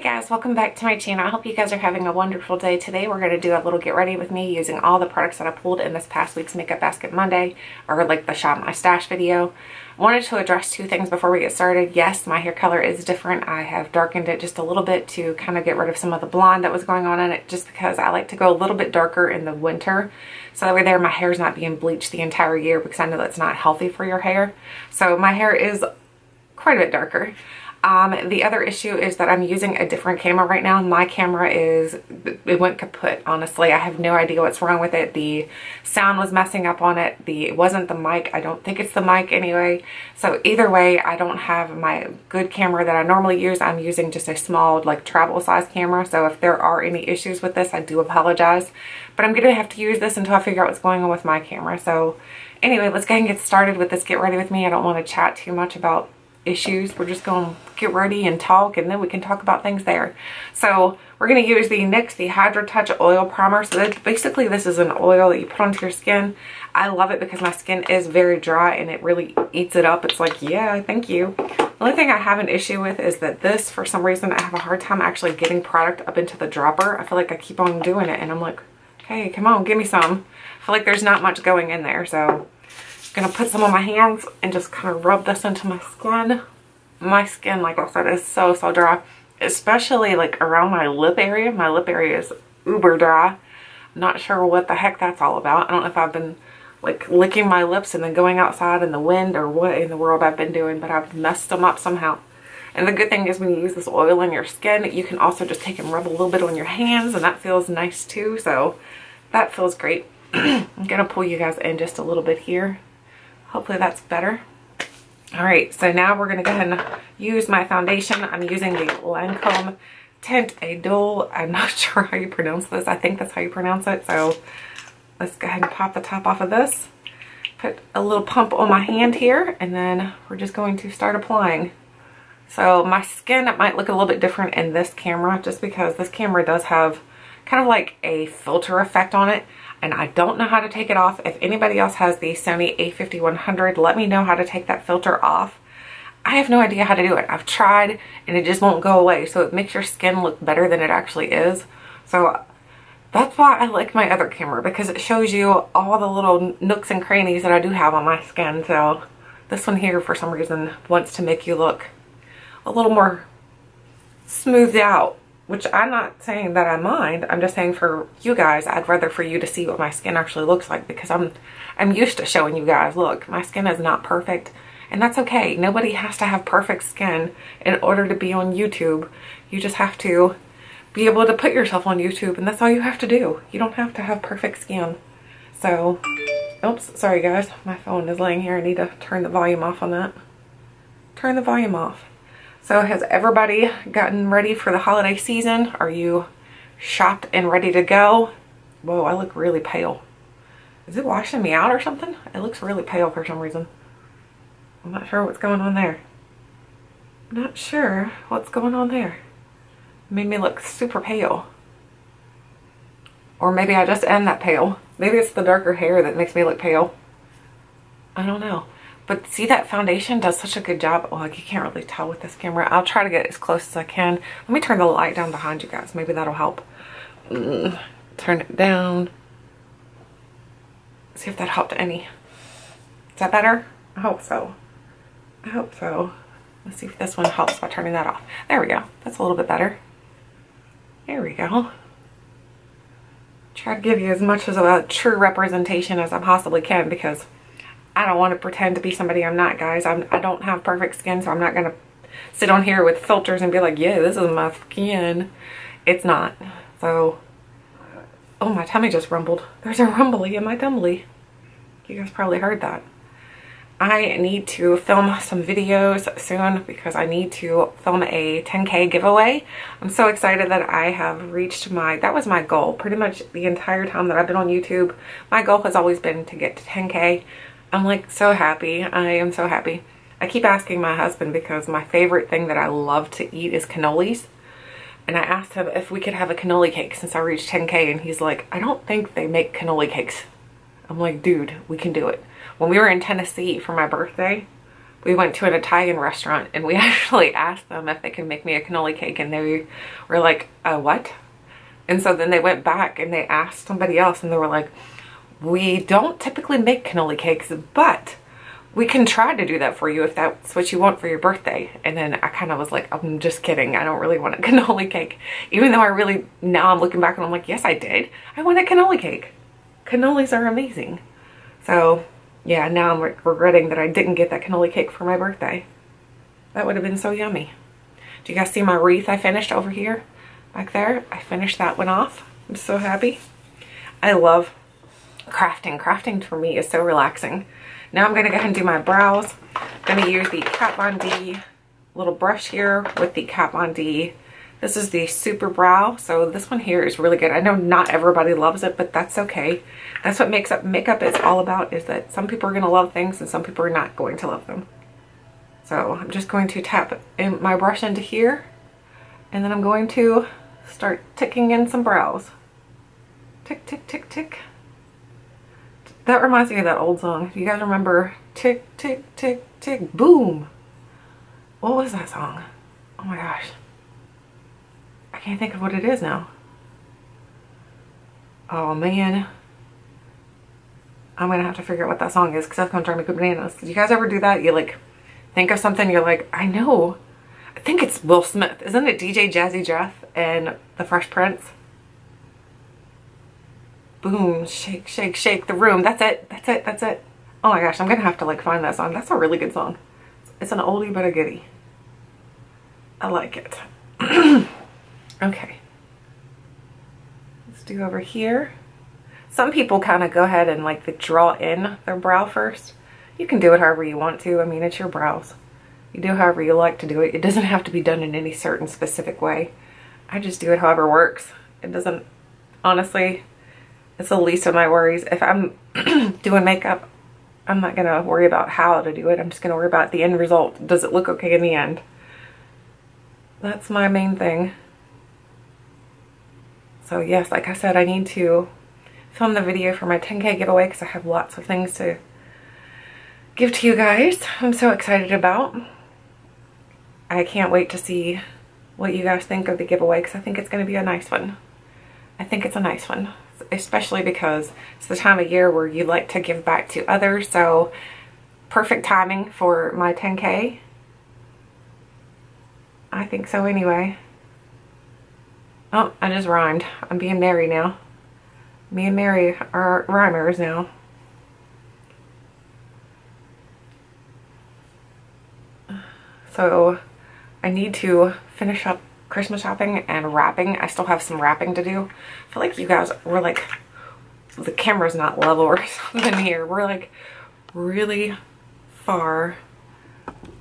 Hey guys, welcome back to my channel. I hope you guys are having a wonderful day. Today we're going to do a little get ready with me using all the products that I pulled in this past week's Makeup Basket Monday, or like the Shop My Stash video. I wanted to address two things before we get started. Yes, my hair color is different. I have darkened it just a little bit to kind of get rid of some of the blonde that was going on in it, just because I like to go a little bit darker in the winter. So that way there my hair is not being bleached the entire year, because I know that's not healthy for your hair. So my hair is quite a bit darker. The other issue is that I'm using a different camera right now. My camera it went kaput, honestly. I have no idea what's wrong with it. The sound was messing up on it. It wasn't the mic. I don't think it's the mic anyway. So either way, I don't have my good camera that I normally use. I'm using just a small, like, travel size camera. So if there are any issues with this, I do apologize. But I'm going to have to use this until I figure out what's going on with my camera. So anyway, let's go ahead and get started with this Get Ready With Me. I don't want to chat too much about issues. We're just going to get ready and talk, and then we can talk about things there. So we're going to use the NYX Hydratouch Oil Primer. So basically this is an oil that you put onto your skin. I love it because my skin is very dry and it really eats it up. It's like, yeah, thank you. The only thing I have an issue with is that this, for some reason, I have a hard time actually getting product up into the dropper. I feel like I keep on doing it and I'm like, hey, come on, give me some. I feel like there's not much going in there. So gonna put some on my hands and just kind of rub this into my skin. My skin, like I said, is so dry, especially like around my lip area. My lip area is uber dry. I'm not sure what the heck that's all about. I don't know if I've been like licking my lips and then going outside in the wind, or what in the world I've been doing, but I've messed them up somehow. And the good thing is, when you use this oil in your skin, you can also just take and rub a little bit on your hands, and that feels nice too. So that feels great. I'm gonna pull you guys in just a little bit here. Hopefully that's better. All right, so now we're gonna go ahead and use my foundation. I'm using the Lancome Teint Idole. I'm not sure how you pronounce this. I think that's how you pronounce it. So let's go ahead and pop the top off of this. Put a little pump on my hand here, and then we're just going to start applying. So my skin might look a little bit different in this camera, just because this camera does have kind of like a filter effect on it. And I don't know how to take it off. If anybody else has the Sony a5100, let me know how to take that filter off. I have no idea how to do it. I've tried and it just won't go away. So it makes your skin look better than it actually is. So that's why I like my other camera, because it shows you all the little nooks and crannies that I do have on my skin. So this one here, for some reason, wants to make you look a little more smoothed out. Which I'm not saying that I mind. I'm just saying for you guys, I'd rather for you to see what my skin actually looks like, because I'm used to showing you guys, look, my skin is not perfect, and that's okay. Nobody has to have perfect skin in order to be on YouTube. You just have to be able to put yourself on YouTube, and that's all you have to do. You don't have to have perfect skin. So, oops, sorry guys, my phone is laying here. I need to turn the volume off on that. Turn the volume off. So has everybody gotten ready for the holiday season? Are you shopped and ready to go? Whoa, I look really pale. Is it washing me out or something? It looks really pale for some reason. I'm not sure what's going on there. Not sure what's going on there. It made me look super pale. Or maybe I just am that pale. Maybe it's the darker hair that makes me look pale. I don't know. But see, that foundation does such a good job. Well, like, you can't really tell with this camera. I'll try to get as close as I can. Let me turn the light down behind you guys. Maybe that'll help. Turn it down. See if that helped any. Is that better? I hope so. I hope so. Let's see if this one helps by turning that off. There we go. That's a little bit better. There we go. Try to give you as much as a true representation as I possibly can, because I don't want to pretend to be somebody I'm not, guys. I don't have perfect skin, so I'm not going to sit on here with filters and be like, yeah, this is my skin. It's not. So, oh, my tummy just rumbled. There's a rumbly in my tumbly. You guys probably heard that. I need to film some videos soon, because I need to film a 10K giveaway. I'm so excited that I have reached that was my goal pretty much the entire time that I've been on YouTube. My goal has always been to get to 10K. I'm like so happy. I am so happy. I keep asking my husband, because my favorite thing that I love to eat is cannolis. And I asked him if we could have a cannoli cake since I reached 10K, and he's like, I don't think they make cannoli cakes. I'm like, dude, we can do it. When we were in Tennessee for my birthday, we went to an Italian restaurant and we actually asked them if they could make me a cannoli cake, and they were like, what? And so then they went back and they asked somebody else and they were like, we don't typically make cannoli cakes, but we can try to do that for you if that's what you want for your birthday. And then I kind of was like, I'm just kidding. I don't really want a cannoli cake. Even though now I'm looking back and I'm like, yes, I did. I want a cannoli cake. Cannolis are amazing. So yeah, now I'm regretting that I didn't get that cannoli cake for my birthday. That would have been so yummy. Do you guys see my wreath I finished over here? Back there? I finished that one off. I'm so happy. I love crafting. Crafting for me is so relaxing. Now I'm going to go ahead and do my brows. I'm going to use the Kat Von D little brush here with the Kat Von D. This is the Super Brow. So this one here is really good. I know not everybody loves it, but that's okay. That's what makeup is all about, is that some people are going to love things and some people are not going to love them. So I'm just going to tap my brush into here, and then I'm going to start ticking in some brows. Tick, tick, tick, tick. That reminds me of that old song. You guys remember tick, tick, tick, tick, boom? What was that song? Oh my gosh. I can't think of what it is now. Oh man. I'm gonna have to figure out what that song is because that's gonna drive me bananas. Did you guys ever do that? You like think of something, you're like, I know. I think it's Will Smith. Isn't it DJ Jazzy Jeff and the Fresh Prince? Boom, shake, shake, shake the room. That's it. That's it. That's it. Oh my gosh, I'm gonna have to like find that song. That's a really good song. It's an oldie but a goodie. I like it. Okay. Let's do over here. Some people kind of go ahead and like draw in their brow first. You can do it however you want to. I mean, it's your brows. You do however you like to do it. It doesn't have to be done in any certain specific way. I just do it however works. It doesn't, honestly, it's the least of my worries. If I'm doing makeup, I'm not gonna worry about how to do it. I'm just gonna worry about the end result. Does it look okay in the end? That's my main thing. So yes, like I said, I need to film the video for my 10K giveaway because I have lots of things to give to you guys. I'm so excited about. I can't wait to see what you guys think of the giveaway because I think it's going to be a nice one. I think it's a nice one, especially because it's the time of year where you like to give back to others. So perfect timing for my 10K. I think so anyway. Oh, I just rhymed. I'm being merry now. Me and Mary are rhymers now. So I need to finish up Christmas shopping and wrapping. I still have some wrapping to do. I feel like you guys were like, the camera's not level or something here. We're like really far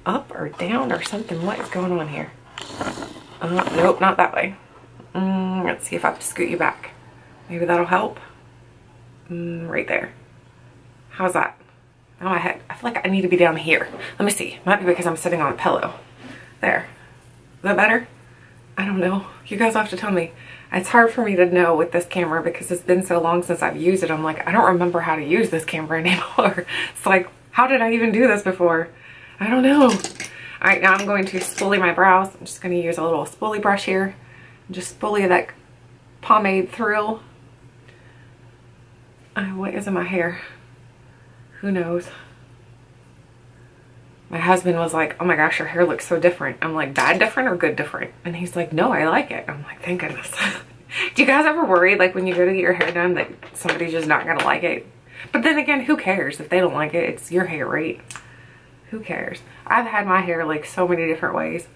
up or down or something. What is going on here? Nope, not that way. Let's see if I have to scoot you back. Maybe that'll help. Right there. How's that? Oh, my head. I feel like I need to be down here. Let me see. Might be because I'm sitting on a pillow. There. Is that better? I don't know. You guys have to tell me. It's hard for me to know with this camera because it's been so long since I've used it. I'm like, I don't remember how to use this camera anymore. It's like, how did I even do this before? I don't know. All right, now I'm going to spoolie my brows. I'm just going to use a little spoolie brush here. Just spoolie that pomade through. What is in my hair? Who knows? My husband was like, oh my gosh, your hair looks so different. I'm like, bad different or good different? And he's like, no, I like it. I'm like, thank goodness. Do you guys ever worry like when you go to get your hair done that somebody's just not gonna like it? But then again, who cares if they don't like it? It's your hair, right? Who cares? I've had my hair like so many different ways.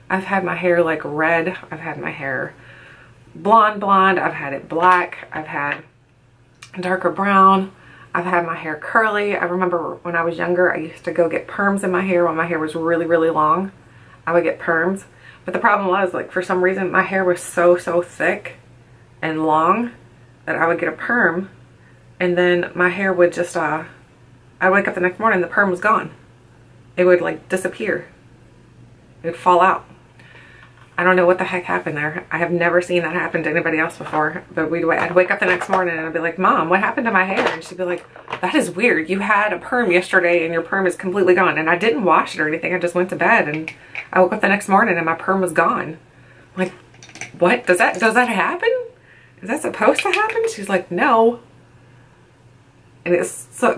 I've had my hair like red. I've had my hair blonde. I've had it black. I've had darker brown. I've had my hair curly. I remember when I was younger, I used to go get perms in my hair when my hair was really, really long. I would get perms. But the problem was, like, for some reason, my hair was so thick and long that I would get a perm. And then my hair would just, I'd wake up the next morning, the perm was gone. It would, like, disappear. It would fall out. I don't know what the heck happened there. I have never seen that happen to anybody else before. But I'd wake up the next morning and I'd be like, Mom, what happened to my hair? And she'd be like, that is weird. You had a perm yesterday and your perm is completely gone. And I didn't wash it or anything. I just went to bed and I woke up the next morning and my perm was gone. I'm like, what? Does that happen? Is that supposed to happen? She's like, no. And it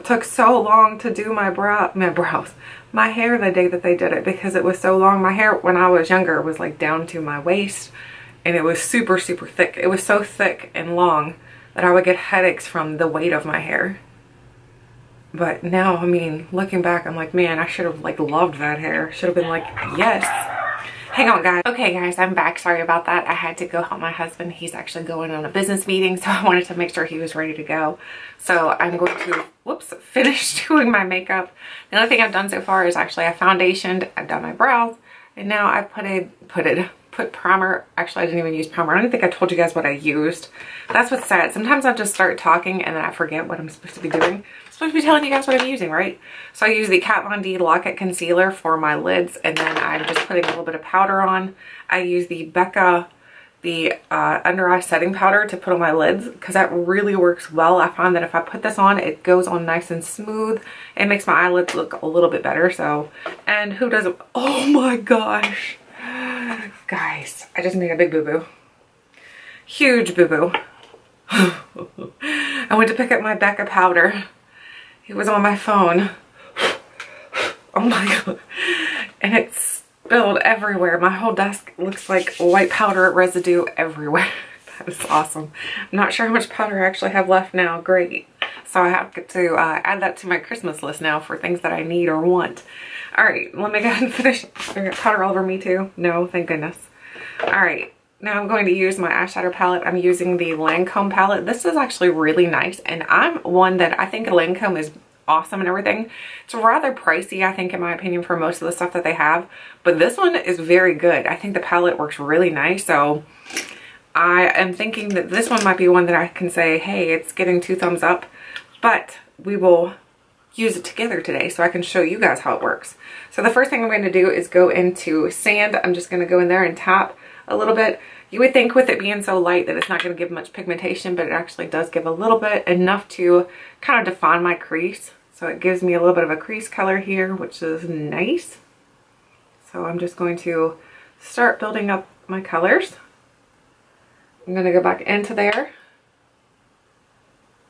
took so long to do my hair the day that they did it, because it was so long. My hair when I was younger was like down to my waist, and it was super, super thick. It was so thick and long that I would get headaches from the weight of my hair. But now, I mean, looking back, I'm like, man, I should have like loved that hair. Should have been like, yes. Hang on, guys. Okay, guys, I'm back. Sorry about that. I had to go help my husband. He's actually going on a business meeting, so I wanted to make sure he was ready to go. So I'm going to, finish doing my makeup. The only thing I've done so far is actually I foundationed, I've done my brows, and now I've put primer. Actually, I didn't even use primer. I don't think I told you guys what I used. That's what's sad. Sometimes I'll just start talking and then I forget what I'm supposed to be doing. I'm supposed to be telling you guys what I'm using, right? So I use the Kat Von D Lock It Concealer for my lids, and then I'm just putting a little bit of powder on. I use the Becca, the under eye setting powder to put on my lids, because that really works well. I find that if I put this on, it goes on nice and smooth. It makes my eyelids look a little bit better. So, and who doesn't? Oh my gosh. Guys, I just made a big boo-boo. Huge boo-boo. I went to pick up my Becca powder. It was on my phone. Oh my god. And it spilled everywhere. My whole desk looks like white powder residue everywhere. That is awesome. I'm not sure how much powder I actually have left now. Great. So I have to add that to my Christmas list now for things that I need or want. Alright, let me go ahead and finish. I got powder all over me too. No, thank goodness. Alright, now I'm going to use my eyeshadow palette. I'm using the Lancome palette. This is actually really nice, and I'm one that I think Lancome is awesome and everything. It's rather pricey, I think, in my opinion, for most of the stuff that they have, but this one is very good. I think the palette works really nice, so I am thinking that this one might be one that I can say, hey, it's getting 2 thumbs up, but we will use it together today so I can show you guys how it works. So the first thing I'm going to do is go into sand. I'm just going to go in there and tap a little bit. You would think with it being so light that it's not going to give much pigmentation, but it actually does give a little bit, enough to kind of define my crease. So it gives me a little bit of a crease color here, which is nice. So I'm just going to start building up my colors. I'm going to go back into there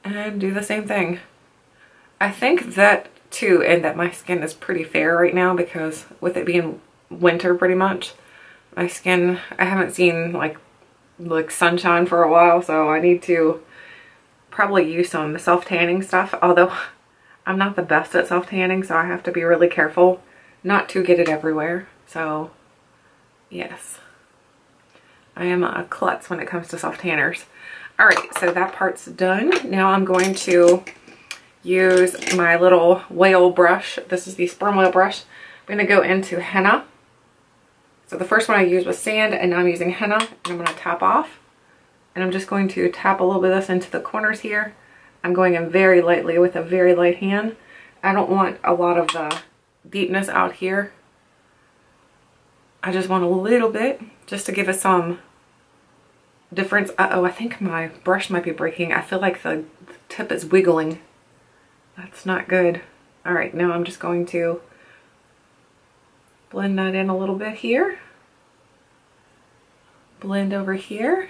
and do the same thing. I think that too, and that my skin is pretty fair right now, because with it being winter pretty much, my skin, I haven't seen like sunshine for a while, so I need to probably use some self-tanning stuff, although I'm not the best at self-tanning, so I have to be really careful not to get it everywhere. So yes, I am a klutz when it comes to self-tanners. Alright, so that part's done. Now I'm going to use my little whale brush. This is the sperm whale brush. I'm going to go into henna. So the first one I used was sand, and now I'm using henna, and I'm going to tap off. And I'm just going to tap a little bit of this into the corners here. I'm going in very lightly with a very light hand. I don't want a lot of the deepness out here. I just want a little bit, just to give us some difference. Uh-oh, I think my brush might be breaking. I feel like the tip is wiggling. That's not good. All right, now I'm just going to blend that in a little bit here. Blend over here.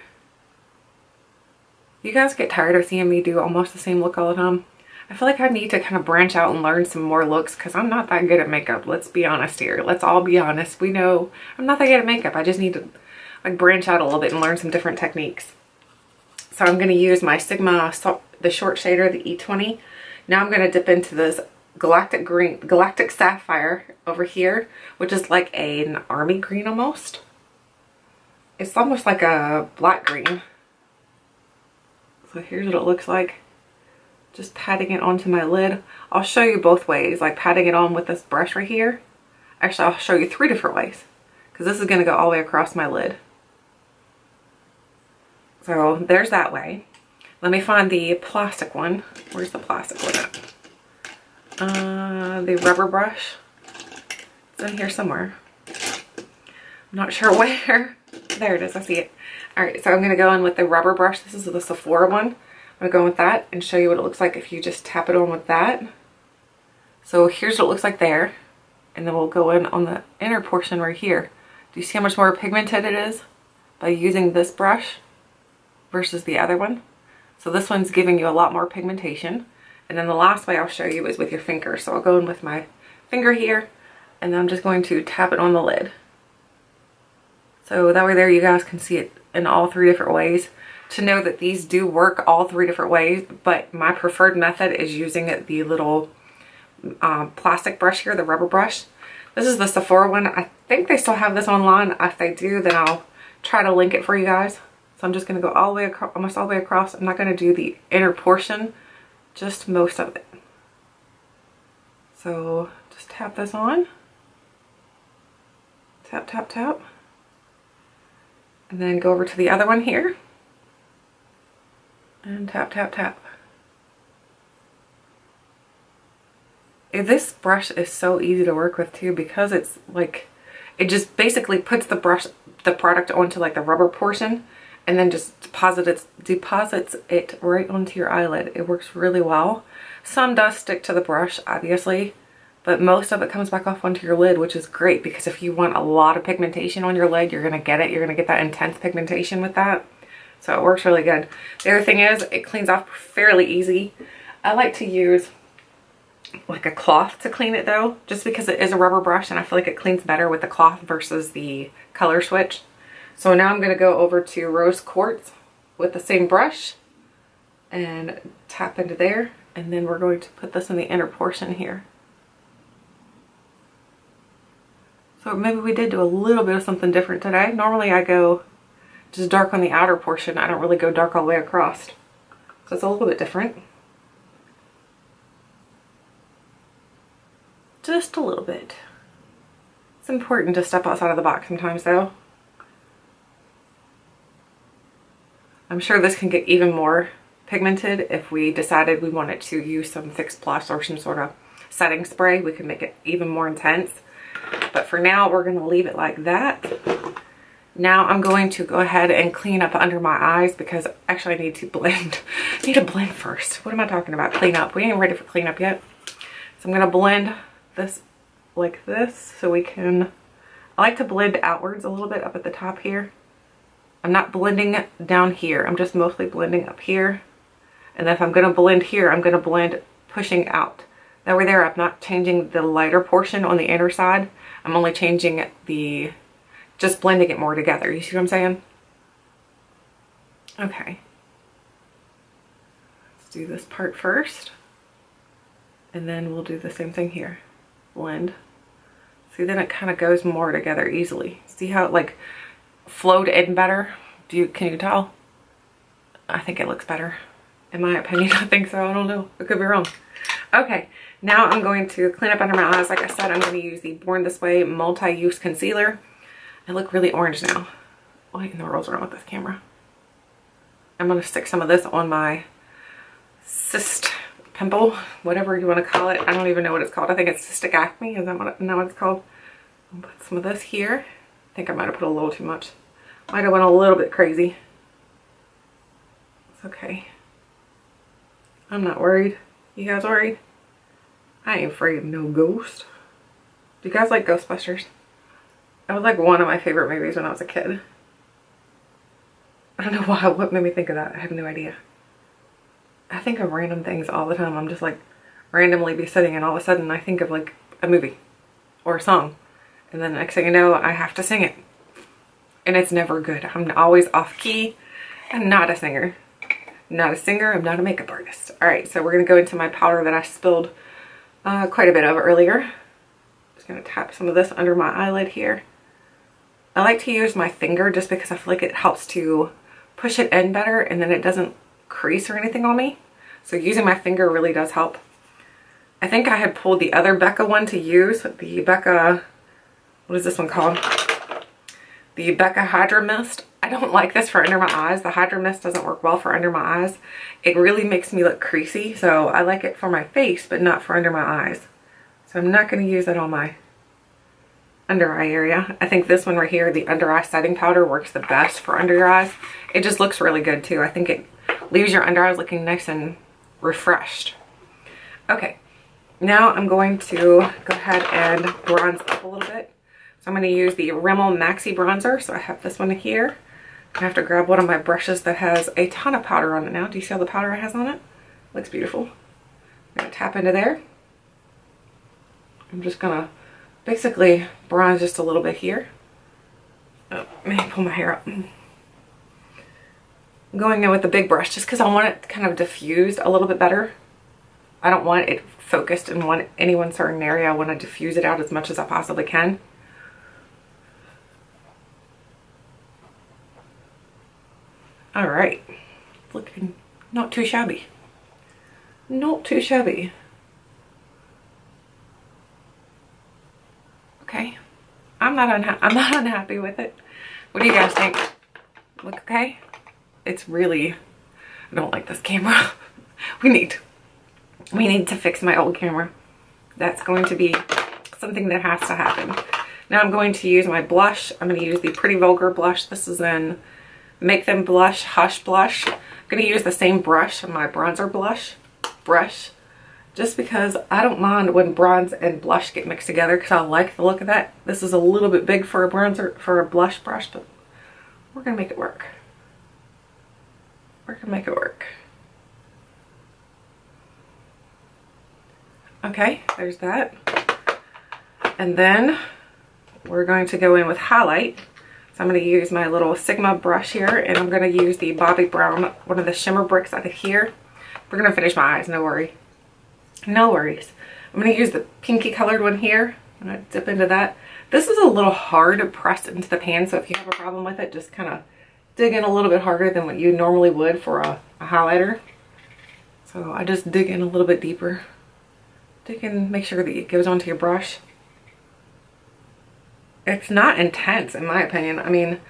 You guys get tired of seeing me do almost the same look all the time? I feel like I need to kind of branch out and learn some more looks, because I'm not that good at makeup. Let's be honest here. Let's all be honest. We know I'm not that good at makeup. I just need to like branch out a little bit and learn some different techniques. So I'm going to use my Sigma, the short shader, the E20. Now I'm going to dip into this Galactic Sapphire over here, which is like an army green almost. It's almost like a black green. So here's what it looks like. Just patting it onto my lid. I'll show you both ways, like patting it on with this brush right here. Actually, I'll show you 3 different ways, because this is going to go all the way across my lid. So there's that way. Let me find the plastic one. Where's the plastic one at? The rubber brush. It's in here somewhere. I'm not sure where. There it is, I see it. Alright, so I'm going to go in with the rubber brush. This is the Sephora one. I'm going to go in with that and show you what it looks like if you just tap it on with that. So here's what it looks like there. And then we'll go in on the inner portion right here. Do you see how much more pigmented it is by using this brush versus the other one? So this one's giving you a lot more pigmentation. And then the last way I'll show you is with your finger. So I'll go in with my finger here, and then I'm just going to tap it on the lid. So that way there you guys can see it in all 3 different ways. To know that these do work all 3 different ways, but my preferred method is using the little plastic brush here, the rubber brush. This is the Sephora one. I think they still have this online. If they do, then I'll try to link it for you guys. So I'm just going to go all the way across, almost all the way across. I'm not going to do the inner portion, just most of it. So just tap this on. Tap, tap, tap. And then go over to the other one here. And tap, tap, tap. This brush is so easy to work with too, because it's like, it just basically puts the product onto like the rubber portion and then just deposits it right onto your eyelid. It works really well. Some does stick to the brush, obviously, but most of it comes back off onto your lid, which is great because if you want a lot of pigmentation on your lid, you're gonna get it. You're gonna get that intense pigmentation with that. So it works really good. The other thing is it cleans off fairly easy. I like to use like a cloth to clean it though, just because it is a rubber brush and I feel like it cleans better with the cloth versus the color switch. So now I'm going to go over to Rose Quartz with the same brush and tap into there, and then we're going to put this in the inner portion here. So maybe we did do a little bit of something different today. Normally I go just dark on the outer portion. I don't really go dark all the way across. So it's a little bit different. Just a little bit. It's important to step outside of the box sometimes though. I'm sure this can get even more pigmented if we decided we wanted to use some Fix Plus or some sort of setting spray. We could make it even more intense. But for now, we're going to leave it like that. Now I'm going to go ahead and clean up under my eyes because actually I need to blend. I need to blend first. What am I talking about? Clean up. We ain't ready for cleanup yet. So I'm going to blend this like this so we can, I like to blend outwards a little bit up at the top here. I'm not blending down here. I'm just mostly blending up here. And if I'm going to blend here, I'm going to blend pushing out. That way there, I'm not changing the lighter portion on the inner side. I'm only changing just blending it more together. You see what I'm saying? Okay. Let's do this part first. And then we'll do the same thing here. Blend. See, then it kind of goes more together easily. See how it like flowed in better? Can you tell? I think it looks better. In my opinion, I think so. I don't know. I could be wrong. Okay, now I'm going to clean up under my eyes. Like I said, I'm going to use the Born This Way multi-use concealer. I look really orange now. What in the world's wrong with this camera? I'm going to stick some of this on my cyst pimple, whatever you want to call it. I don't even know what it's called. I think it's cystic acne. Is that what it's called? I'll put some of this here. I think I might have put a little too much. Might have went a little bit crazy. It's okay. I'm not worried. You guys worried? I ain't afraid of no ghost. Do you guys like Ghostbusters? That was like one of my favorite movies when I was a kid. I don't know why, what made me think of that. I have no idea. I think of random things all the time. I'm just like randomly be sitting and all of a sudden I think of like a movie or a song. And then the next thing you know, I have to sing it. And it's never good. I'm always off key. I'm not a singer. Not a singer. I'm not a makeup artist. Alright, so we're going to go into my powder that I spilled quite a bit of earlier. Just going to tap some of this under my eyelid here. I like to use my finger just because I feel like it helps to push it in better and then it doesn't crease or anything on me. So using my finger really does help. I think I had pulled the other Becca one to use. The Becca, what is this one called? The Becca Hydra-Mist. I don't like this for under my eyes. The Hydra-Mist doesn't work well for under my eyes. It really makes me look creasy. So I like it for my face, but not for under my eyes. So I'm not going to use it on my under eye area. I think this one right here, the under eye setting powder, works the best for under your eyes. It just looks really good too. I think it leaves your under eyes looking nice and refreshed. Okay, now I'm going to go ahead and bronze up a little bit. So I'm going to use the Rimmel Maxi bronzer. So I have this one here. I have to grab one of my brushes that has a ton of powder on it now. Do you see all the powder it has on it? Looks beautiful. I'm going to tap into there. I'm just going to basically bronze just a little bit here. Oh, let me pull my hair up. I'm going in with the big brush just because I want it kind of diffused a little bit better. I don't want it focused in any one certain area. I want to diffuse it out as much as I possibly can. All right, looking not too shabby. Not too shabby. Okay, I'm not unhappy with it. What do you guys think? Look okay? It's really, I don't like this camera. we need to fix my old camera. That's going to be something that has to happen. Now I'm going to use my blush. I'm going to use the Pretty Vulgar blush. This is in Make Them Blush Hush Blush. I'm going to use the same brush on my bronzer brush, just because I don't mind when bronze and blush get mixed together because I like the look of that. This is a little bit big for a bronzer, for a blush brush, but we're going to make it work. We're going to make it work. Okay, there's that. And then we're going to go in with highlight. So I'm going to use my little Sigma brush here, and I'm going to use the Bobbi Brown, one of the shimmer bricks out of here. We're going to finish my eyes, no worry. No worries. I'm going to use the pinky colored one here. I'm going to dip into that. This is a little hard to press into the pan, so if you have a problem with it, just kind of dig in a little bit harder than what you normally would for a highlighter. So I just dig in a little bit deeper. Dig in, make sure that it goes onto your brush. It's not intense in my opinion. I mean,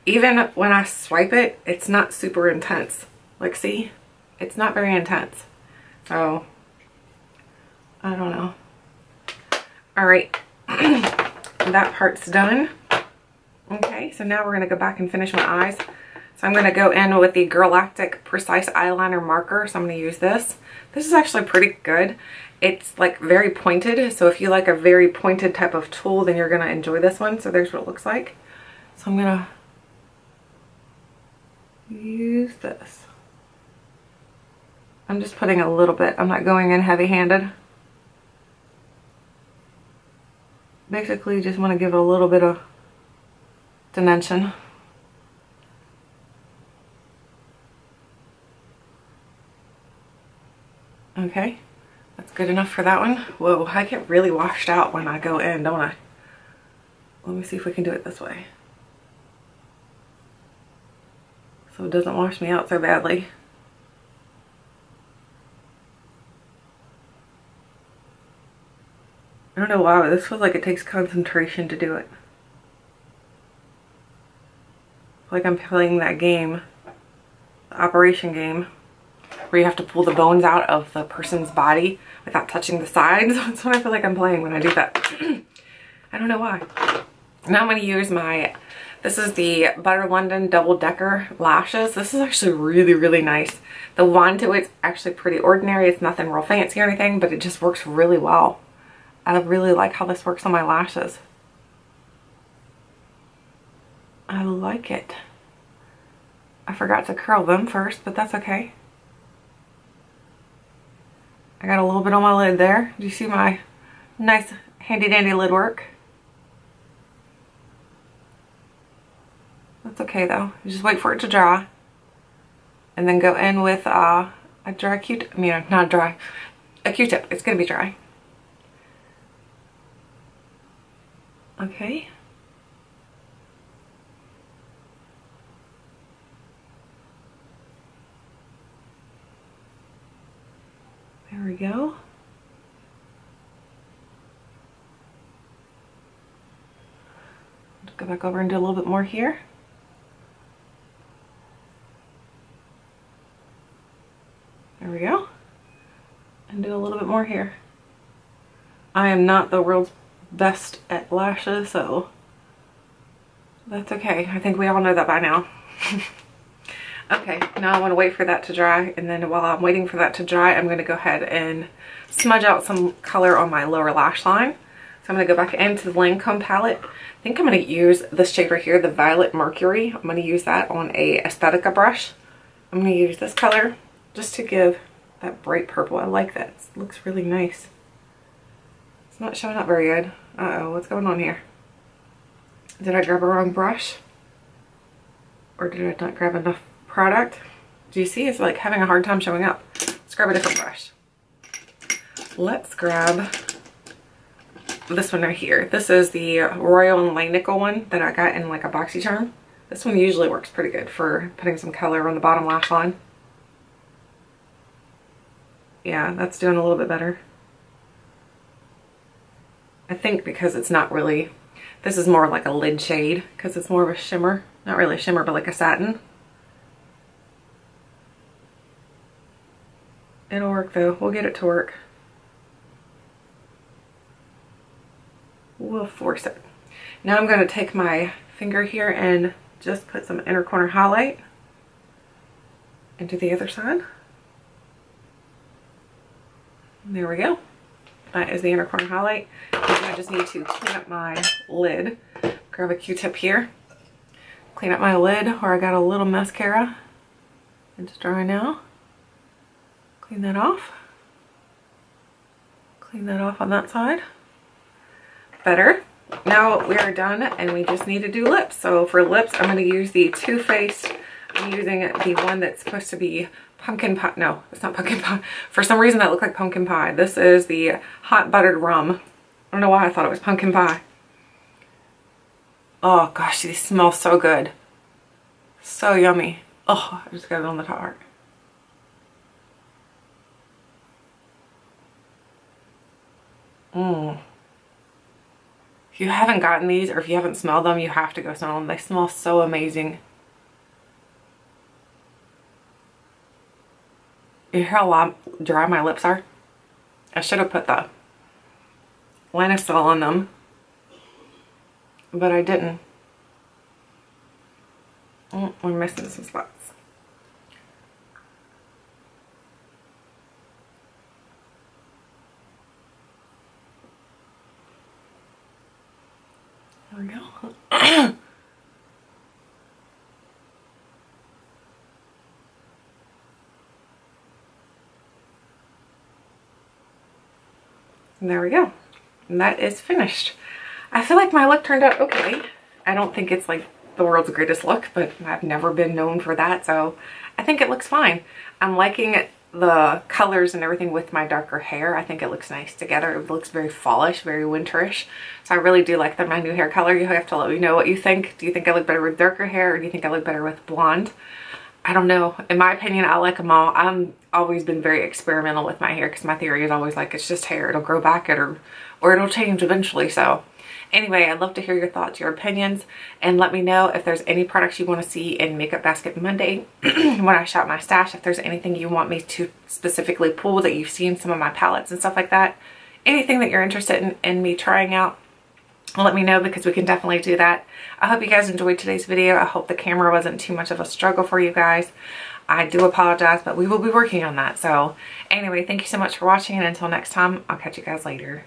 even when I swipe it, it's not super intense. Like, see? It's not very intense. So, I don't know. Alright, that part's done. Okay, so now we're going to go back and finish my eyes. So I'm going to go in with the Girlactik Precise Eyeliner Marker. So I'm going to use this. This is actually pretty good. It's like very pointed, so if you like a very pointed type of tool, then you're going to enjoy this one. So there's what it looks like. So I'm going to use this. I'm just putting a little bit. I'm not going in heavy-handed. Basically just want to give it a little bit of dimension. Okay. That's good enough for that one. Whoa, I get really washed out when I go in, don't I? Let me see if we can do it this way. So it doesn't wash me out so badly. I don't know why, but this feels like it takes concentration to do it. Like I'm playing that game, the operation game, where you have to pull the bones out of the person's body without touching the sides. That's what I feel like I'm playing when I do that. I don't know why. Now I'm going to use my, this is the Butter London Double Decker Lashes. This is actually really, really nice. The wand to it's actually pretty ordinary. It's nothing real fancy or anything, but it just works really well. I really like how this works on my lashes. I like it. I forgot to curl them first, but that's okay. I got a little bit on my lid there. Do you see my nice handy dandy lid work? That's okay though. You just wait for it to dry. And then go in with a dry Q-tip. I mean, not dry. A Q-tip. It's going to be dry. Okay. There we go. Go back over and do a little bit more here. There we go. And do a little bit more here. I am not the world's best at lashes, so that's okay. I think we all know that by now. Okay, now I want to wait for that to dry, and then while I'm waiting for that to dry, I'm going to go ahead and smudge out some color on my lower lash line. So I'm going to go back into the Lancome palette. I think I'm going to use this shade right here, the Violet Mercury. I'm going to use that on a Aesthetica brush. I'm going to use this color just to give that bright purple. I like that. It looks really nice. It's not showing up very good. Uh-oh, what's going on here? Did I grab a wrong brush? Or did I not grab enough product? Do you see? It's like having a hard time showing up. Let's grab a different brush. Let's grab this one right here. This is the Royal and Nickel one that I got in like a BoxyCharm. This one usually works pretty good for putting some color on the bottom lash line. Yeah, that's doing a little bit better. I think because it's not really, this is more like a lid shade because it's more of a shimmer. Not really a shimmer, but like a satin. It'll work though. We'll get it to work. We'll force it. Now I'm going to take my finger here and just put some inner corner highlight into the other side. There we go. That is the inner corner highlight. And I just need to clean up my lid. Grab a Q-tip here. Clean up my lid where I got a little mascara. It's dry now. Clean that off. Clean that off on that side. Better. Now we are done and we just need to do lips. So for lips, I'm going to use the Too Faced. I'm using the one that's supposed to be pumpkin pie. No, it's not pumpkin pie. For some reason that looked like pumpkin pie. This is the Hot Buttered Rum. I don't know why I thought it was pumpkin pie. Oh gosh, these smell so good. So yummy. Oh, I just got it on the top part. If you haven't gotten these or if you haven't smelled them, you have to go smell them. They smell so amazing. You hear how dry my lips are? I should have put the Liquified on them, but I didn't. Oh, we're missing some spots. There we go. And there we go. And that is finished. I feel like my look turned out okay. I don't think it's like the world's greatest look, but I've never been known for that, so I think it looks fine. I'm liking the colors and everything with my darker hair. I think it looks nice together. It looks very fallish, very winterish. So I really do like my new hair color. You have to let me know what you think. Do you think I look better with darker hair, or do you think I look better with blonde? I don't know. In my opinion, I like them all. I'm always been very experimental with my hair because my theory is always like it's just hair. It'll grow back or it'll change eventually. So anyway, I'd love to hear your thoughts, your opinions, and let me know if there's any products you want to see in Makeup Basket Monday when I shop my stash. If there's anything you want me to specifically pull that you've seen some of my palettes and stuff like that. Anything that you're interested in me trying out, let me know because we can definitely do that. I hope you guys enjoyed today's video. I hope the camera wasn't too much of a struggle for you guys. I do apologize, but we will be working on that. So anyway, thank you so much for watching, and until next time, I'll catch you guys later.